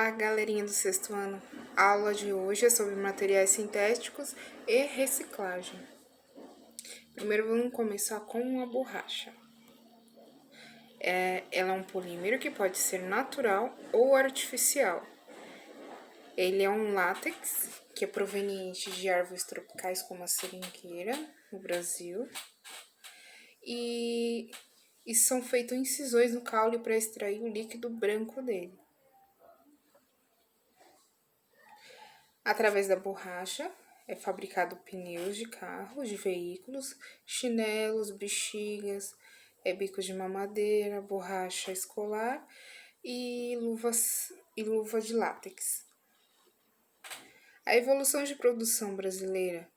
Olá, galerinha do sexto ano. A aula de hoje é sobre materiais sintéticos e reciclagem. Primeiro vamos começar com a borracha. Ela é um polímero que pode ser natural ou artificial. Ele é um látex que é proveniente de árvores tropicais como a seringueira, no Brasil. E são feitas incisões no caule para extrair o líquido branco dele. Através da borracha é fabricado pneus de carros, de veículos, chinelos, bexigas, bicos de mamadeira, borracha escolar e luva de látex. A evolução de produção brasileira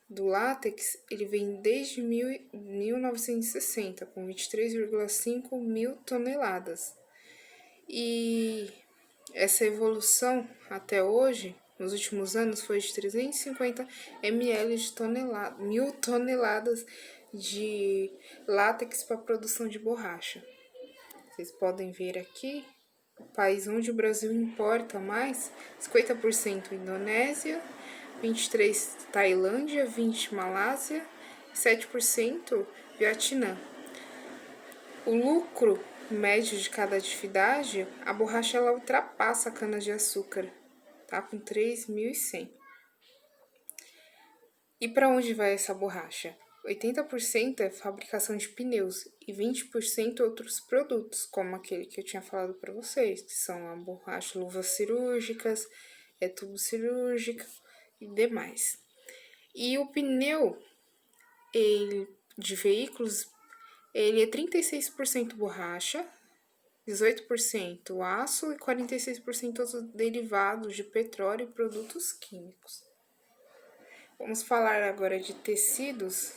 do látex, ele vem desde 1960, com 23,5 mil toneladas. E essa evolução até hoje, nos últimos anos, foi de 350 ml de mil toneladas de látex para produção de borracha. Vocês podem ver aqui, o país onde o Brasil importa mais, 50% Indonésia, 23% Tailândia, 20% Malásia, 7% Vietnã. O lucro médio de cada atividade, a borracha ela ultrapassa a cana-de-açúcar, tá? Com 3.100. E para onde vai essa borracha? 80% é fabricação de pneus e 20% outros produtos, como aquele que eu tinha falado para vocês, que são a borracha, luvas cirúrgicas, tubo cirúrgico e demais. E o pneu de veículos, ele é 36% borracha, 18% aço e 46% outros derivados de petróleo e produtos químicos. Vamos falar agora de tecidos.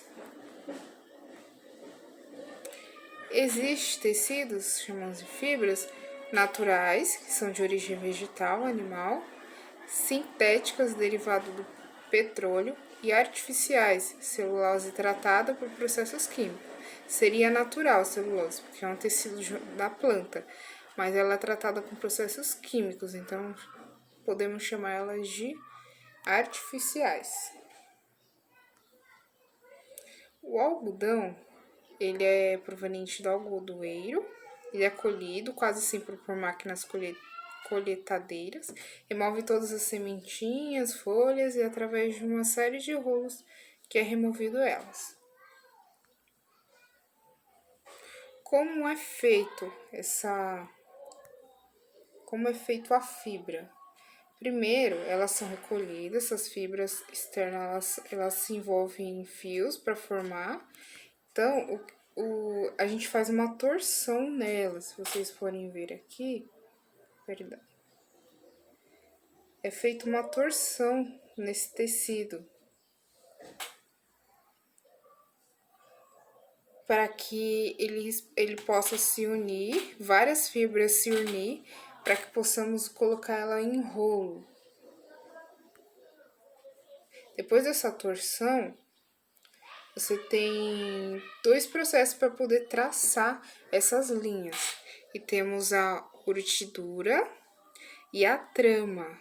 Existem tecidos, chamados de fibras, naturais, que são de origem vegetal, animal, sintéticas, derivado do petróleo, e artificiais, celulose tratada por processos químicos. Seria natural a celulose, porque é um tecido da planta, mas ela é tratada com processos químicos, então podemos chamar elas de artificiais. O algodão, ele é proveniente do algodoeiro, ele é colhido quase sempre por máquinas colheitadeiras, remove todas as sementinhas, folhas e através de uma série de rolos que é removido elas. Como é feito a fibra? Primeiro, elas são recolhidas, essas fibras externas, elas se envolvem em fios para formar. Então, a gente faz uma torção nelas, se vocês forem ver aqui, perdão. É feita uma torção nesse tecido, para que ele possa se unir, várias fibras se unir, para que possamos colocar ela em rolo. Depois dessa torção, você tem dois processos para poder traçar essas linhas. E temos a urtidura e a trama.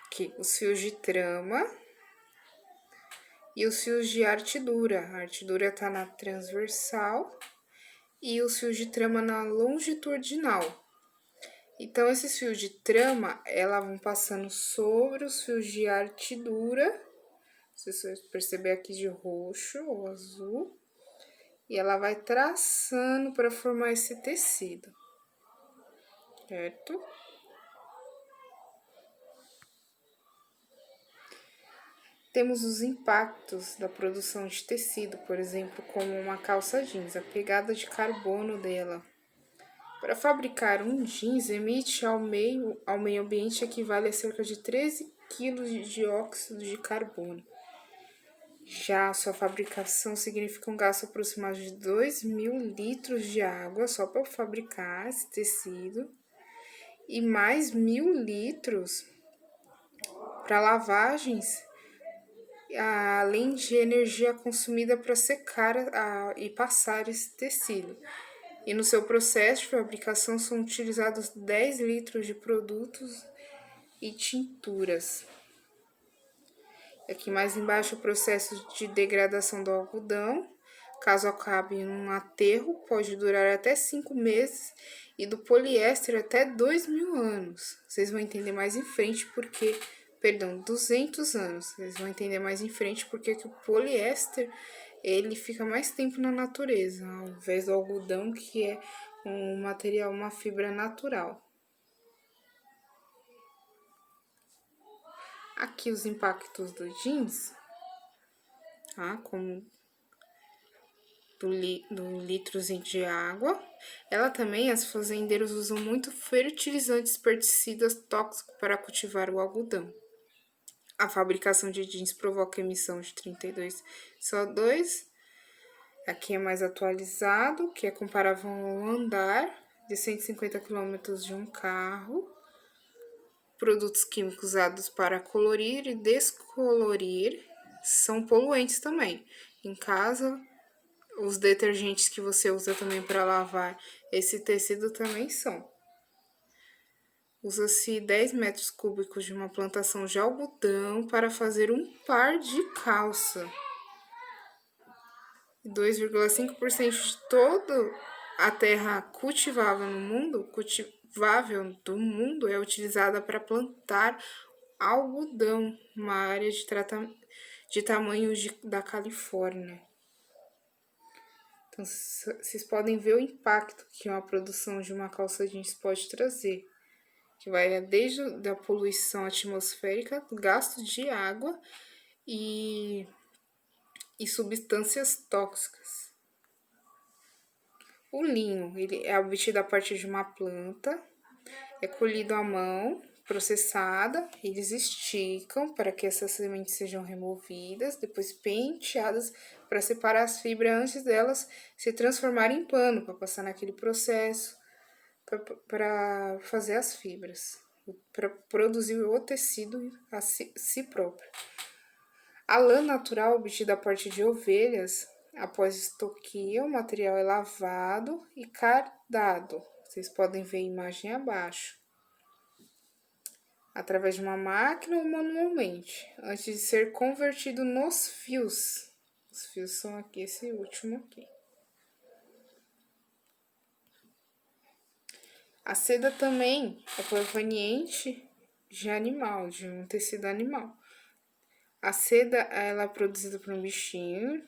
Aqui, os fios de trama e os fios de artidura. A artidura está na transversal e os fios de trama na longitudinal. Então, esses fios de trama, elas vão passando sobre os fios de artidura, se você perceber aqui de roxo ou azul, e ela vai traçando para formar esse tecido, certo? Temos os impactos da produção de tecido, por exemplo, como uma calça jeans, a pegada de carbono dela. Para fabricar um jeans, emite ao meio ambiente equivale a cerca de 13 kg de dióxido de carbono. Já a sua fabricação significa um gasto aproximado de 2.000 litros de água só para fabricar esse tecido e mais 1.000 litros para lavagens, além de energia consumida para secar e passar esse tecido. E no seu processo de fabricação são utilizados 10 litros de produtos e tinturas. Aqui mais embaixo o processo de degradação do algodão. Caso acabe em um aterro, pode durar até 5 meses e do poliéster até 2.000 anos. Vocês vão entender mais em frente porque, perdão, 200 anos. Vocês vão entender mais em frente porque que o poliéster ele fica mais tempo na natureza, ao invés do algodão que é um material, uma fibra natural. Aqui os impactos do jeans, tá? Como do litrozinho de água. Ela também, as fazendeiros usam muito fertilizantes, pesticidas tóxicos para cultivar o algodão. A fabricação de jeans provoca emissão de 32 CO2. Aqui é mais atualizado, que é comparável ao andar de 150 km de um carro. Produtos químicos usados para colorir e descolorir são poluentes também. Em casa, os detergentes que você usa também para lavar esse tecido também são. Usa-se 10 metros cúbicos de uma plantação de algodão para fazer um par de calça. 2,5% de toda a terra cultivável do mundo é utilizada para plantar algodão, uma área de tamanho da Califórnia. Então, vocês podem ver o impacto que uma produção de uma calça jeans pode trazer, que vai desde a poluição atmosférica, gasto de água e substâncias tóxicas. O linho, ele é obtido a partir de uma planta, é colhido à mão, processada, eles esticam para que essas sementes sejam removidas, depois penteadas para separar as fibras antes delas se transformarem em pano, para passar naquele processo, para fazer as fibras, para produzir o tecido a si próprio. A lã natural obtida a partir de ovelhas, após estoquia, o material é lavado e cardado. Vocês podem ver a imagem abaixo. Através de uma máquina ou manualmente, antes de ser convertido nos fios. Os fios são aqui, esse último aqui. A seda também é proveniente de animal, de um tecido animal. A seda ela é produzida por um bichinho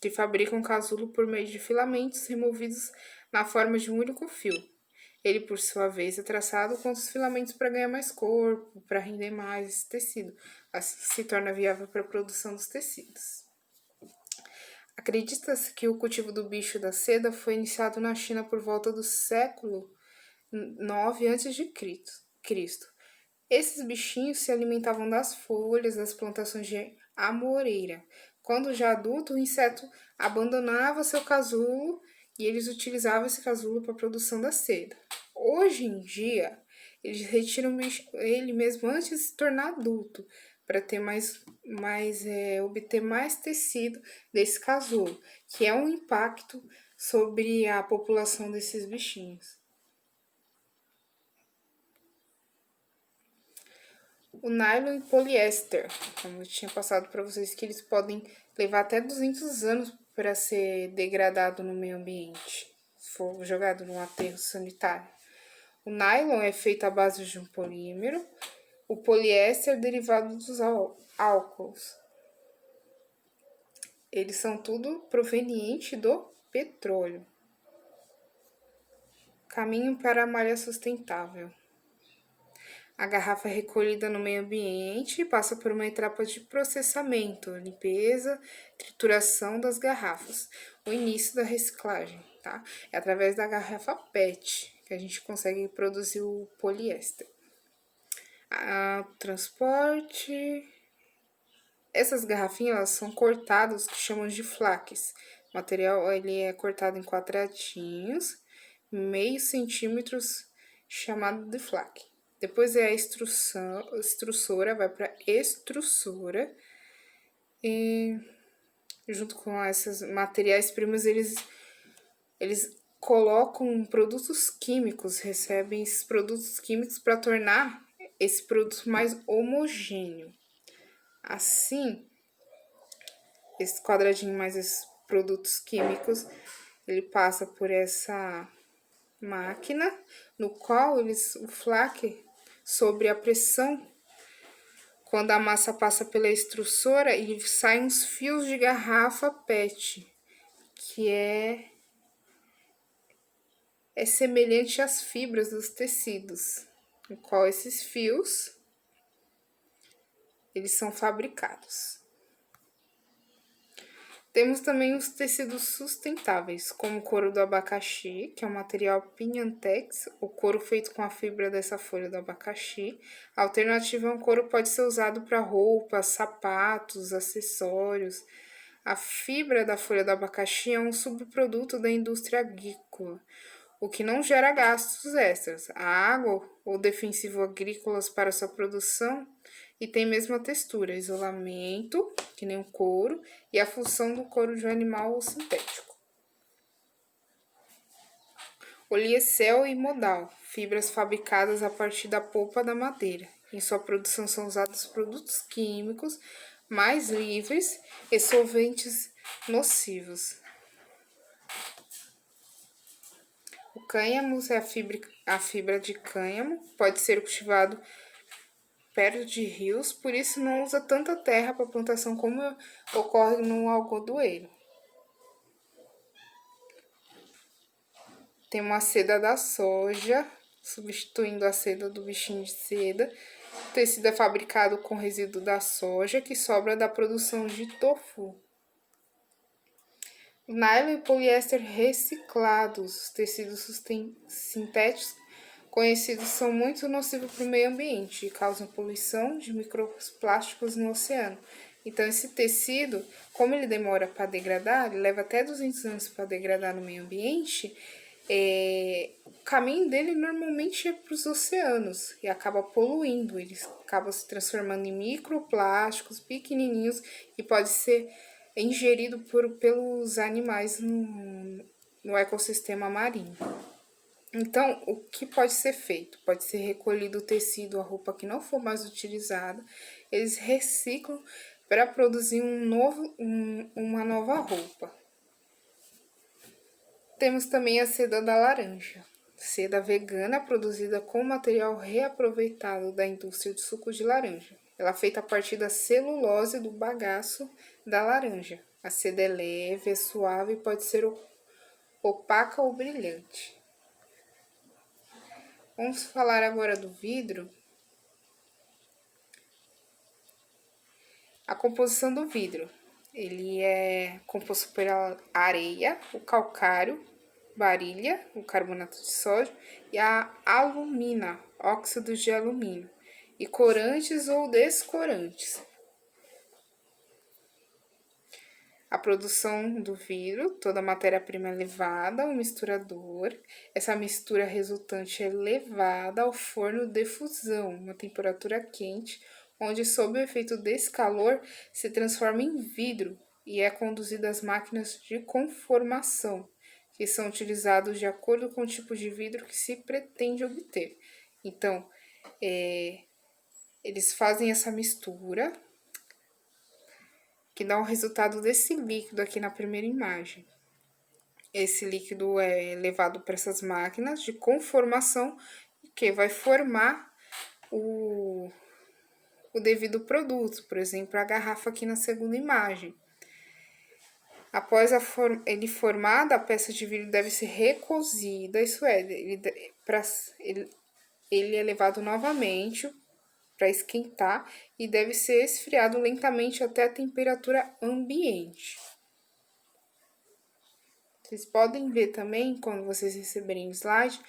que fabrica um casulo por meio de filamentos removidos na forma de um único fio. Ele, por sua vez, é traçado com os filamentos para ganhar mais corpo, para render mais esse tecido. Assim se torna viável para a produção dos tecidos. Acredita-se que o cultivo do bicho da seda foi iniciado na China por volta do século 9 a.C. Esses bichinhos se alimentavam das folhas das plantações de amoreira. Quando já adulto, o inseto abandonava seu casulo e eles utilizavam esse casulo para a produção da seda. Hoje em dia, eles retiram ele mesmo antes de se tornar adulto, para ter obter mais tecido desse casulo, que é um impacto sobre a população desses bichinhos. O nylon e poliéster, como eu tinha passado para vocês, que eles podem levar até 200 anos para ser degradado no meio ambiente, se for jogado num aterro sanitário. O nylon é feito à base de um polímero, o poliéster é derivado dos álcools. Eles são tudo proveniente do petróleo. Caminho para a malha sustentável. A garrafa é recolhida no meio ambiente e passa por uma etapa de processamento, limpeza, trituração das garrafas, o início da reciclagem, tá? É através da garrafa PET que a gente consegue produzir o poliéster. Transporte. Essas garrafinhas elas são cortadas, que chamam de flaques. O material ele é cortado em quadradinhos, meio centímetros, chamado de flaque. Depois é a extrusora, vai para extrusora. E junto com esses materiais primos, eles colocam produtos químicos, recebem esses produtos químicos para tornar esse produto mais homogêneo. Assim, esse quadradinho mais esses produtos químicos, ele passa por essa máquina, no qual o flake, sobre a pressão, quando a massa passa pela extrusora e saem uns fios de garrafa PET, que é semelhante às fibras dos tecidos, no qual esses fios eles são fabricados. Temos também os tecidos sustentáveis, como o couro do abacaxi, que é um material Pinhantex, o couro feito com a fibra dessa folha do abacaxi. A alternativa é um couro que pode ser usado para roupas, sapatos, acessórios. A fibra da folha do abacaxi é um subproduto da indústria agrícola, o que não gera gastos extras. A água ou defensivo agrícolas para sua produção e tem mesma textura, isolamento, que nem o couro, e a função do couro de um animal ou sintético. O liecel e modal, fibras fabricadas a partir da polpa da madeira. Em sua produção são usados produtos químicos mais livres e solventes nocivos. O cânhamo é a fibra de cânhamo, pode ser cultivado perto de rios, por isso não usa tanta terra para plantação como ocorre no algodoeiro. Tem uma seda da soja, substituindo a seda do bichinho de seda. O tecido é fabricado com resíduo da soja que sobra da produção de tofu. Nylon e poliéster reciclados, os tecidos sintéticos conhecidos são muito nocivos para o meio ambiente e causam poluição de microplásticos no oceano. Então, esse tecido, como ele demora para degradar, ele leva até 200 anos para degradar no meio ambiente, o caminho dele normalmente é para os oceanos e acaba poluindo, ele acaba se transformando em microplásticos pequenininhos e pode ser ingerido pelos animais no ecossistema marinho. Então, o que pode ser feito? Pode ser recolhido o tecido, a roupa que não for mais utilizada, eles reciclam para produzir uma nova roupa. Temos também a seda da laranja, seda vegana produzida com material reaproveitado da indústria de suco de laranja. Ela é feita a partir da celulose do bagaço da laranja. A seda é leve, é suave e pode ser opaca ou brilhante. Vamos falar agora do vidro. A composição do vidro. Ele é composto pela areia, o calcário, barilha, o carbonato de sódio e a alumina, óxido de alumínio, e corantes ou descorantes. A produção do vidro, toda a matéria-prima é levada ao misturador. Essa mistura resultante é levada ao forno de fusão, uma temperatura quente, onde, sob o efeito desse calor, se transforma em vidro e é conduzido às máquinas de conformação, que são utilizados de acordo com o tipo de vidro que se pretende obter. Então, eles fazem essa mistura, que dá o resultado desse líquido aqui na primeira imagem. Esse líquido é levado para essas máquinas de conformação, que vai formar o devido produto, por exemplo, a garrafa aqui na segunda imagem. Após ele formada, a peça de vidro deve ser recozida, isso é, ele é levado novamente para esquentar e deve ser esfriado lentamente até a temperatura ambiente. Vocês podem ver também, quando vocês receberem o slide,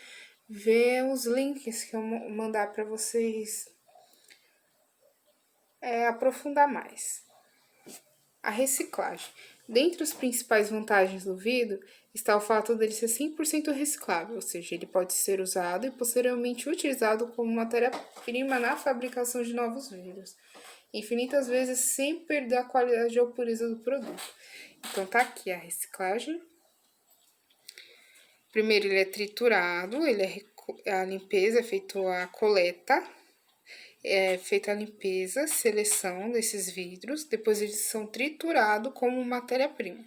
ver os links que eu mandar para vocês aprofundar mais. A reciclagem. Dentre as principais vantagens do vidro está o fato dele ser 100% reciclável, ou seja, ele pode ser usado e posteriormente utilizado como matéria-prima na fabricação de novos vidros, infinitas vezes sem perder a qualidade ou pureza do produto. Então, tá aqui a reciclagem. Primeiro ele é triturado, a limpeza, é feita a coleta, é feita a limpeza, seleção desses vidros, depois eles são triturados como matéria-prima.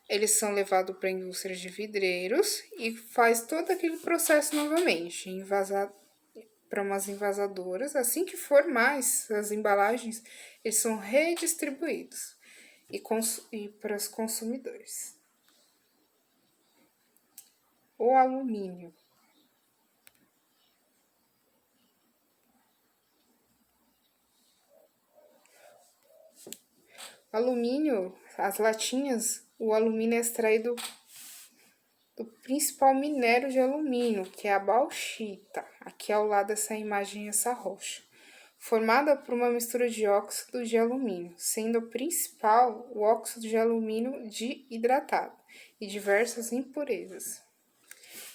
Eles são levados para a indústria de vidreiros e faz todo aquele processo novamente, para umas envasadoras. Assim que for mais as embalagens, eles são redistribuídos e para os consumidores. O alumínio. Alumínio, as latinhas, o alumínio é extraído do principal minério de alumínio, que é a bauxita, aqui ao lado dessa imagem, essa rocha, formada por uma mistura de óxido de alumínio, sendo o principal o óxido de alumínio hidratado e diversas impurezas.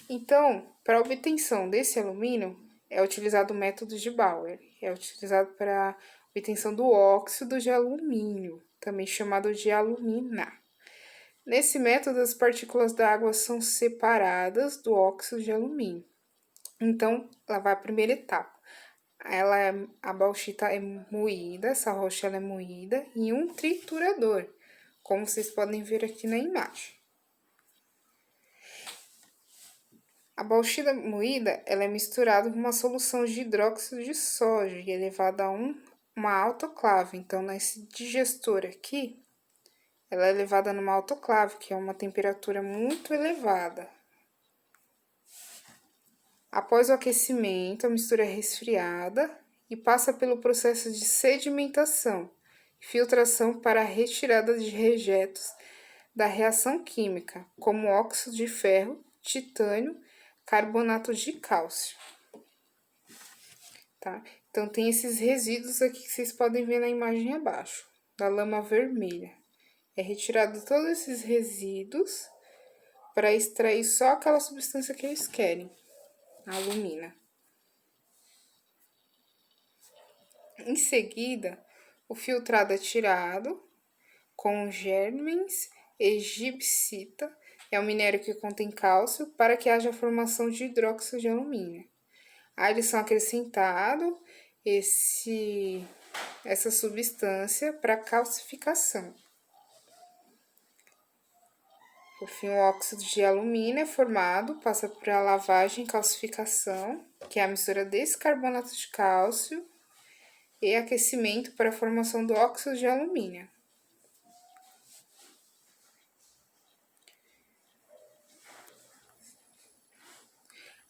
Então, para a obtenção desse alumínio, é utilizado o método de Bauer, é utilizado para a obtenção do óxido de alumínio, também chamado de alumina. Nesse método, as partículas d'água são separadas do óxido de alumínio. Então, lá vai a primeira etapa. A bauxita é moída, essa rocha é moída em um triturador, como vocês podem ver aqui na imagem. A bauxita moída, ela é misturada com uma solução de hidróxido de sódio e é levada a uma autoclave. Então, nesse digestor aqui, ela é levada numa autoclave, que é uma temperatura muito elevada. Após o aquecimento, a mistura é resfriada e passa pelo processo de sedimentação e filtração para a retirada de rejetos da reação química, como óxido de ferro, titânio, carbonato de cálcio. Tá? Então, tem esses resíduos aqui que vocês podem ver na imagem abaixo, da lama vermelha. É retirado todos esses resíduos para extrair só aquela substância que eles querem, a alumina. Em seguida, o filtrado é tirado com germens e gibsita, é um minério que contém cálcio, para que haja a formação de hidróxido de alumínio. Aí eles são acrescentados essa substância para calcificação. Por fim, o óxido de alumínio é formado, passa por a lavagem e calcificação, que é a mistura desse carbonato de cálcio, e aquecimento para a formação do óxido de alumínio.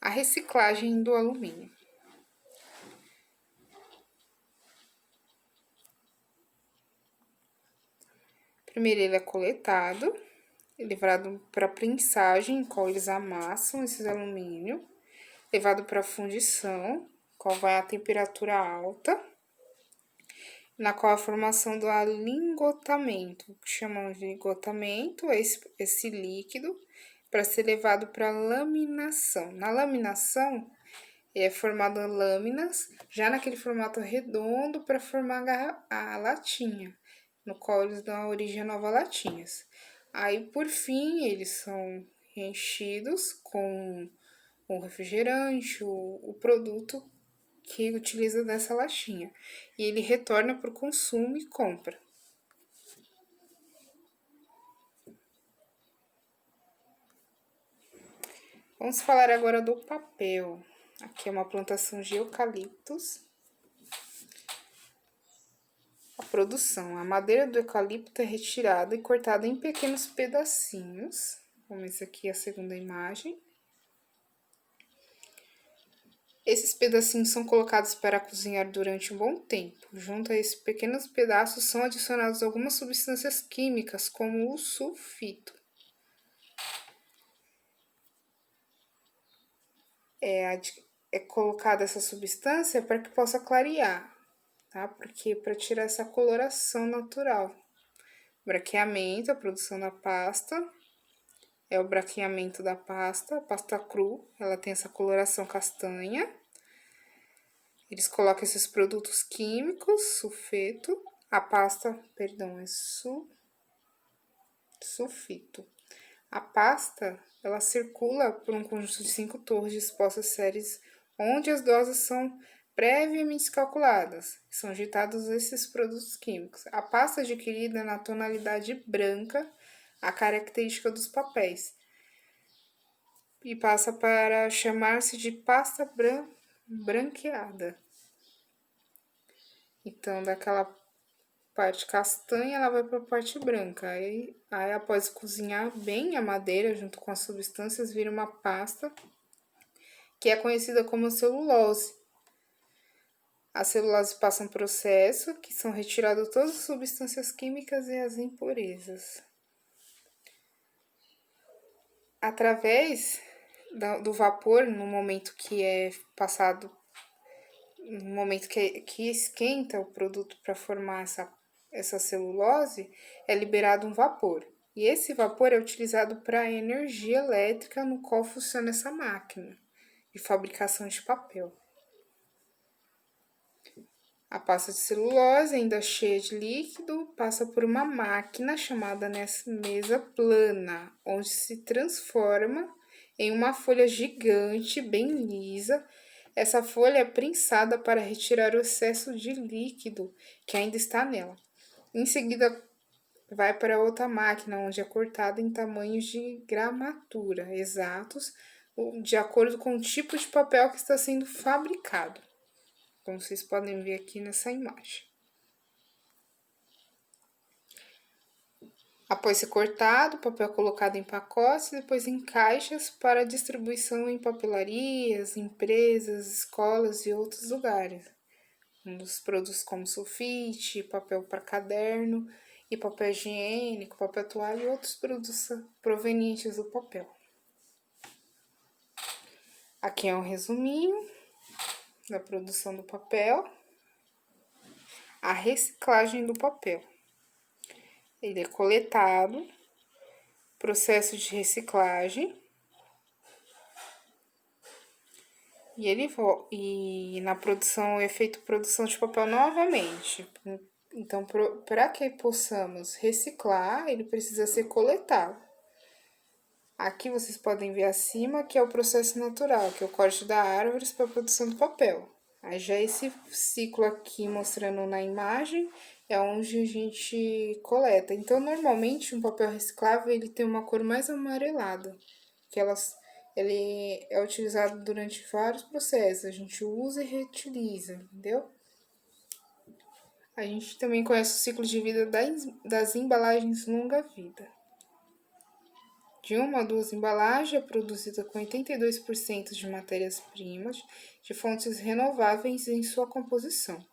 A reciclagem do alumínio. Primeiro ele é coletado, levado para prensagem, em qual eles amassam esses alumínio, levado para fundição, qual vai a temperatura alta, na qual a formação do alingotamento, que chamamos de ligotamento, é esse líquido, para ser levado para laminação. Na laminação, é formado lâminas, já naquele formato redondo, para formar a latinha, no qual eles dão origem a novas latinhas. Aí, por fim, eles são enchidos com o refrigerante, o produto que utiliza dessa latinha. E ele retorna para o consumo e compra. Vamos falar agora do papel. Aqui é uma plantação de eucaliptos. A produção. A madeira do eucalipto é retirada e cortada em pequenos pedacinhos. Como essa aqui é a segunda imagem. Esses pedacinhos são colocados para cozinhar durante um bom tempo. Junto a esses pequenos pedaços são adicionadas algumas substâncias químicas, como o sulfito. É colocada essa substância para que possa clarear, tá? Porque para tirar essa coloração natural. Braqueamento, a produção da pasta, é o braqueamento da pasta, a pasta cru, ela tem essa coloração castanha. Eles colocam esses produtos químicos, sulfeto, a pasta, perdão, é sulfito. A pasta, ela circula por um conjunto de 5 torres dispostas séries, onde as doses são previamente calculadas. São injetados esses produtos químicos. A pasta adquirida na tonalidade branca, a característica dos papéis, e passa para chamar-se de pasta branqueada. Então, daquela parte castanha, ela vai para a parte branca. Aí, após cozinhar bem a madeira junto com as substâncias, vira uma pasta que é conhecida como celulose. A celulose passa um processo que são retiradas todas as substâncias químicas e as impurezas. Através do vapor, no momento que é passado, no momento que esquenta o produto para formar essa celulose, é liberado um vapor. E esse vapor é utilizado para a energia elétrica no qual funciona essa máquina de fabricação de papel. A pasta de celulose, ainda cheia de líquido, passa por uma máquina chamada mesa plana, onde se transforma em uma folha gigante, bem lisa. Essa folha é prensada para retirar o excesso de líquido que ainda está nela. Em seguida, vai para outra máquina, onde é cortada em tamanhos de gramatura exatos, de acordo com o tipo de papel que está sendo fabricado, como vocês podem ver aqui nessa imagem. Após ser cortado, o papel é colocado em pacotes e depois em caixas para distribuição em papelarias, empresas, escolas e outros lugares. Dos produtos como sulfite, papel para caderno e papel higiênico, papel toalha e outros produtos provenientes do papel. Aqui é um resuminho da produção do papel. A reciclagem do papel. Ele é coletado, processo de reciclagem, e na produção é feito produção de papel novamente. Então, para que possamos reciclar, ele precisa ser coletado. Aqui vocês podem ver acima que é o processo natural, que é o corte da árvore para a produção do papel. Aí já esse ciclo aqui mostrando na imagem é onde a gente coleta. Então, normalmente um papel reciclável ele tem uma cor mais amarelada, que ele é utilizado durante vários processos. A gente usa e reutiliza, entendeu? A gente também conhece o ciclo de vida das embalagens longa-vida. De uma a duas embalagens é produzida com 82% de matérias-primas de fontes renováveis em sua composição.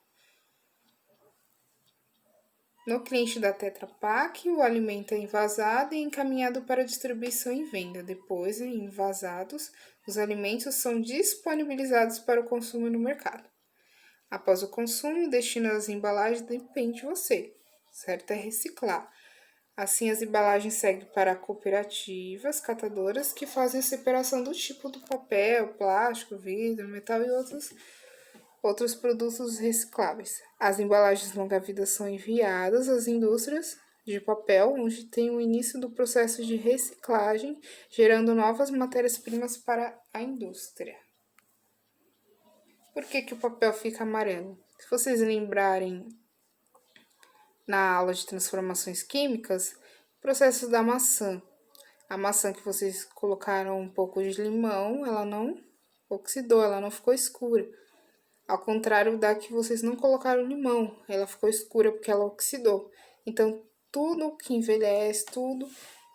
No cliente da Tetra Pak, o alimento é envasado e encaminhado para distribuição e venda. Depois, envasados, os alimentos são disponibilizados para o consumo no mercado. Após o consumo, o destino das embalagens depende de você. Certo é reciclar. Assim, as embalagens seguem para cooperativas catadoras que fazem a separação do tipo do papel, plástico, vidro, metal e outros produtos recicláveis. As embalagens longa-vida são enviadas às indústrias de papel, onde tem o início do processo de reciclagem, gerando novas matérias-primas para a indústria. Por que o papel fica amarelo? Se vocês lembrarem na aula de transformações químicas, processo da maçã. A maçã que vocês colocaram um pouco de limão, ela não oxidou, ela não ficou escura. Ao contrário da que vocês não colocaram limão, ela ficou escura porque ela oxidou. Então, tudo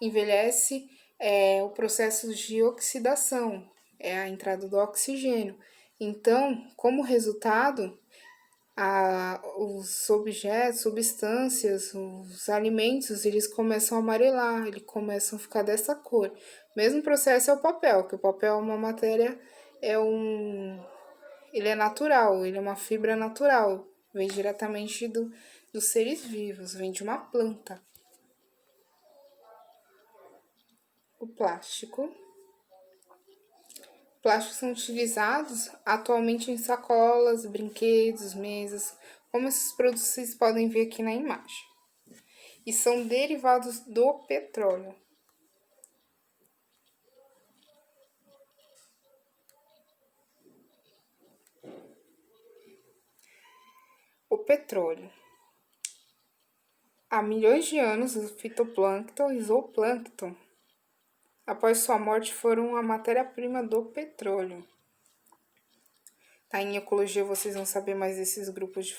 envelhece o processo de oxidação, é a entrada do oxigênio. Então, como resultado, os objetos, substâncias, os alimentos, eles começam a amarelar, eles começam a ficar dessa cor. O mesmo processo é o papel, que o papel é uma matéria, ele é natural, ele é uma fibra natural, vem diretamente dos seres vivos, vem de uma planta. O plástico. Plásticos são utilizados atualmente em sacolas, brinquedos, mesas, como esses produtos vocês podem ver aqui na imagem. E são derivados do petróleo. petróleo. Há milhões de anos, o fitoplâncton e zooplâncton, após sua morte, foram a matéria-prima do petróleo. Tá, em ecologia vocês vão saber mais desses grupos de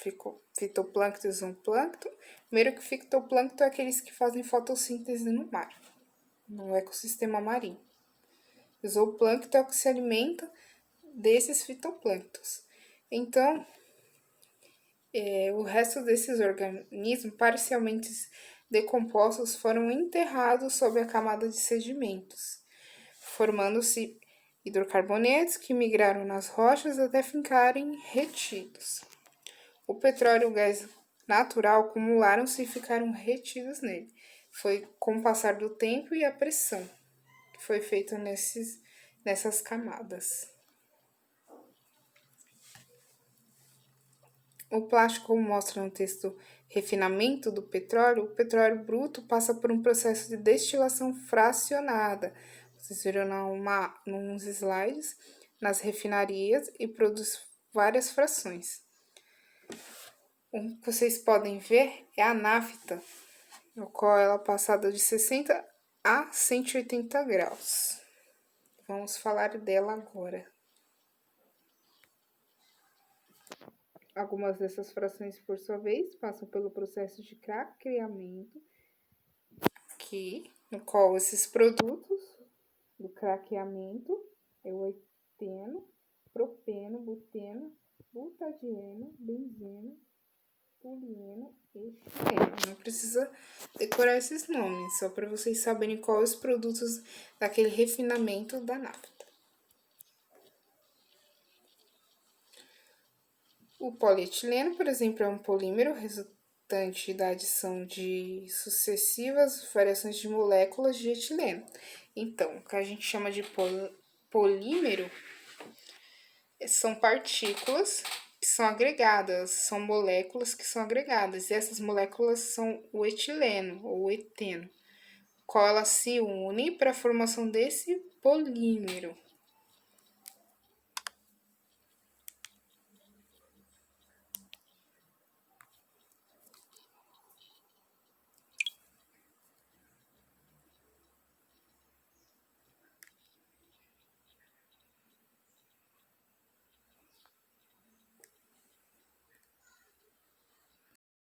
fitoplâncton e zooplâncton. Primeiro que o fitoplâncton é aqueles que fazem fotossíntese no mar, no ecossistema marinho. O zooplâncton é o que se alimenta desses fitoplânctons. Então, o resto desses organismos parcialmente decompostos foram enterrados sob a camada de sedimentos, formando-se hidrocarbonetos que migraram nas rochas até ficarem retidos. O petróleo e o gás natural acumularam-se e ficaram retidos nele. Foi com o passar do tempo e a pressão que foi feita nessas camadas. O plástico, como mostra no texto Refinamento do Petróleo, o petróleo bruto passa por um processo de destilação fracionada. Vocês viram nos slides, nas refinarias, e produz várias frações. O que vocês podem ver é a nafta, no qual ela é passada de 60 a 180 graus. Vamos falar dela agora. Algumas dessas frações, por sua vez, passam pelo processo de craqueamento, no qual esses produtos do craqueamento é o eteno, propeno, buteno, butadieno, benzeno, polieno e xileno. Não precisa decorar esses nomes, só para vocês saberem quais os produtos daquele refinamento da nafta. O polietileno, por exemplo, é um polímero resultante da adição de sucessivas variações de moléculas de etileno. Então, o que a gente chama de polímero são partículas que são agregadas, são moléculas que são agregadas, e essas moléculas são o etileno ou o eteno, qual elas se unem para a formação desse polímero.